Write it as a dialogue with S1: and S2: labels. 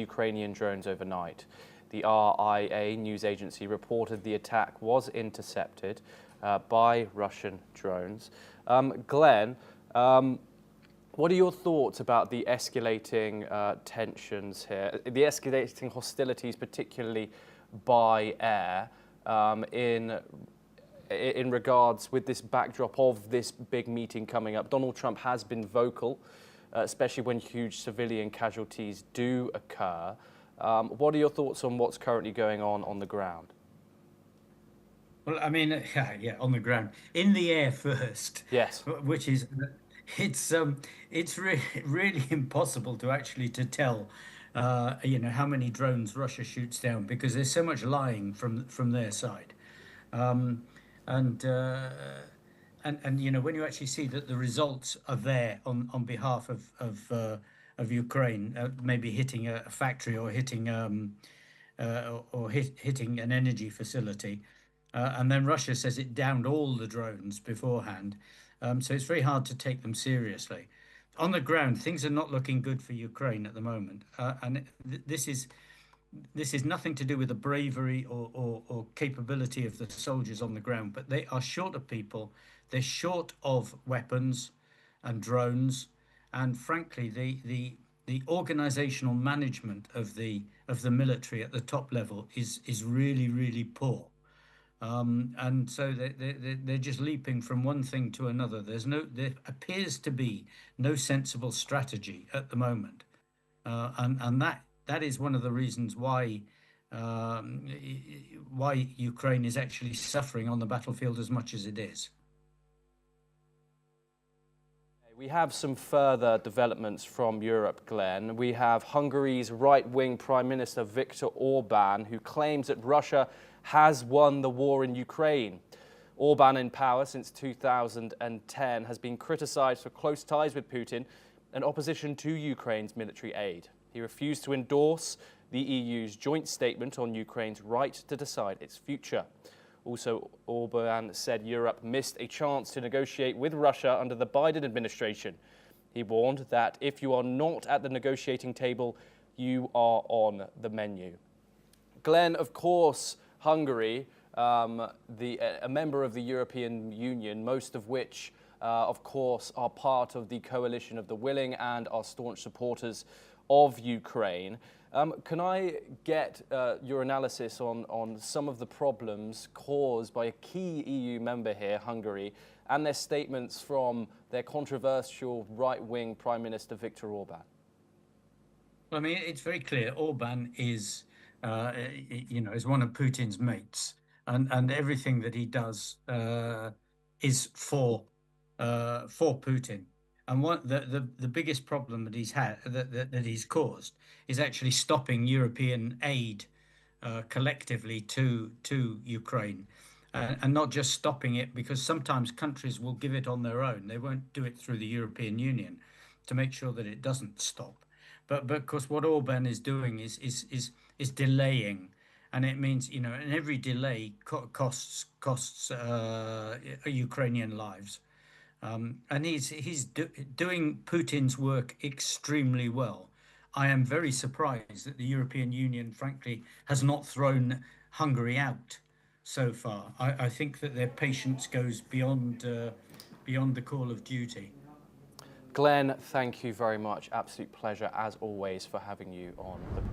S1: Ukrainian drones overnight. The RIA news agency reported the attack was intercepted by Russian drones. Glenn, what are your thoughts about the escalating tensions here, the escalating hostilities, particularly by air, in regards with this backdrop of this big meeting coming up? Donald Trump has been vocal, especially when huge civilian casualties do occur. What are your thoughts on what's currently going on the ground?
S2: Well, I mean, yeah, on the ground, in the air first,
S1: Yes.
S2: which is it's really impossible to actually to tell, how many drones Russia shoots down because there's so much lying from their side, um, and uh, and when you actually see that the results are there on behalf of Ukraine, maybe hitting a factory or hitting hitting an energy facility. And then Russia says it downed all the drones beforehand. So it's very hard to take them seriously. On the ground, things are not looking good for Ukraine at the moment. This is nothing to do with the bravery or capability of the soldiers on the ground, but they are short of people. They're short of weapons and drones. And frankly, the organizational management of the military at the top level is really, really poor. And so they're just leaping from one thing to another. There appears to be no sensible strategy at the moment, and that is one of the reasons um, why Ukraine is actually suffering on the battlefield as much as it is.
S1: We have some further developments from Europe, Glenn. We have Hungary's right-wing Prime Minister Viktor Orban, who claims that Russia has won the war in Ukraine. Orban, in power since 2010, has been criticized for close ties with Putin and opposition to Ukraine's military aid. He refused to endorse the EU's joint statement on Ukraine's right to decide its future. Also, Orban said Europe missed a chance to negotiate with Russia under the Biden administration. He warned that if you are not at the negotiating table, you are on the menu. Glenn, of course, Hungary, a member of the European Union, most of which, of course, are part of the coalition of the willing and are staunch supporters of Ukraine. Can I get your analysis on some of the problems caused by a key EU member here, Hungary, and their statements from their controversial right-wing Prime Minister Viktor Orban?
S2: Well, I mean, it's very clear Orban is one of Putin's mates, and everything that he does is for Putin. And the biggest problem that he's had that he's caused is actually stopping European aid collectively to Ukraine, and not just stopping it because sometimes countries will give it on their own. They won't do it through the European Union to make sure that it doesn't stop. But of course, what Orban is doing is delaying, and it means and every delay costs Ukrainian lives. And doing Putin's work extremely well. I am very surprised that the European Union, frankly, has not thrown Hungary out so far. I think that their patience goes beyond the call of duty.
S1: Glenn, thank you very much. Absolute pleasure, as always, for having you on the